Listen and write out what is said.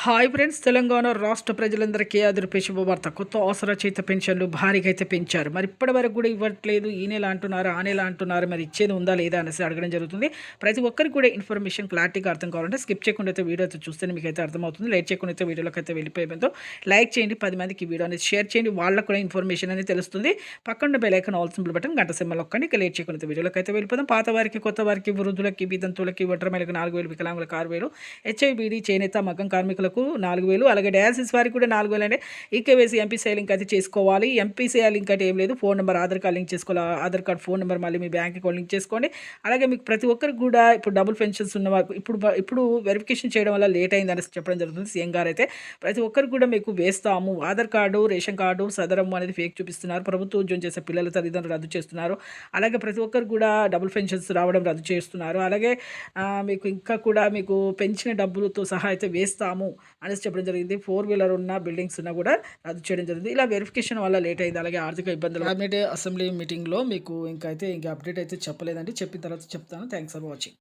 Hi friends, Telangana రాష్ట్ర ప్రజలందరికీ అదిరిపే శుభవార్త. కొత్త ఆసరా చేత పెన్షన్లు భారీగా అయితే పెంచారు. మరి ఇప్పటి వరకు కూడా ఇవ్వట్లేదు, ఈ నెల అంటున్నారు, ఆ నెల అంటున్నారు, మరి ఇచ్చేది ఉందా లేదా అనేసి అడగడం జరుగుతుంది. ప్రతి ఒక్కరికి కూడా ఇన్ఫర్మేషన్ క్లారిటీగా అర్థం కావాలంటే స్కిప్ చేయకుండా అయితే వీడియో అయితే చూస్తేనే మీకు అయితే అర్థమవుతుంది. లేట్ చేయకుండా అయితే వీడియోలోకి అయితే వెళ్ళిపోయేంతో లైక్ చేయండి, 10 మందికి వీడియో అనేది షేర్ చేయండి, వాళ్ళకు కూడా ఇన్ఫర్మేషన్ అనేది తెలుస్తుంది. పక్కన bell icon all symbol button గంట సింబల్ ఒక్కండి. ఇక లేట్ చేయకుండా అయితే వీడియోలోకి అయితే వెళ్ళిపోదాం. పాత వారికి, కొత్త వారికి, వృద్ధులకి, వితంతువులకి, ఒంటరి మహిళలకు 4,000, వికలాంగులకు 6,000, హెచ్ఐబీడీ, చేనేత, మగ్గం కార్మికులకు 4,000, అలాగే డయాలసిస్ వారికి కూడా 4,000 అంటే ఈకేవైసీ ఎంపీసీఐ లింక్ అయితే చేసుకోవాలి. ఎంపీసీఐ లింక్ అంటే ఏం లేదు, phone number, Aadhaar card link చేసుకోవాలి. ఆధార్ కార్డ్, ఫోన్ నెంబర్, మళ్ళీ మీ బ్యాంక్ అకౌంట్ లింక్ చేసుకోండి. అలాగే మీకు ప్రతి ఒక్కరికి కూడా ఇప్పుడు డబుల్ పెన్షన్స్ ఉన్న వారికి ఇప్పుడు వెరిఫికేషన్ చేయడం వల్ల లేట్ అయిందని చెప్పడం జరుగుతుంది. సీఎం గారు అయితే ప్రతి ఒక్కరికి కూడా మీకు వేస్తాము, ఆధార్ కార్డు, రేషన్ కార్డు, సదరము అనేది ఫేక్ చూపిస్తున్నారు. ప్రభుత్వ ఉద్యోగం చేసే పిల్లల తల్లిదండ్రులు రద్దు చేస్తున్నారు. అలాగే ప్రతి ఒక్కరు కూడా డబుల్ పెన్షన్స్ రావడం రద్దు చేస్తున్నారు. అలాగే మీకు ఇంకా కూడా మీకు పెంచిన డబ్బులతో సహా అయితే వేస్తాము అనేసి చెప్పడం జరిగింది. 4 వీలర్ ఉన్న బిల్డింగ్స్ ఉన్నా కూడా రద్దు చేయడం జరిగింది. ఇలా వెరిఫికేషన్ వల్ల లేట్ అయింది. అలాగే ఆర్థిక ఇబ్బందులు క్యాబినెట్ అసెంబ్లీ మీటింగ్లో మీకు ఇంకా అప్డేట్ అయితే చెప్పలేదండి. చెప్పిన తర్వాత చెప్తాను. Thanks for watching.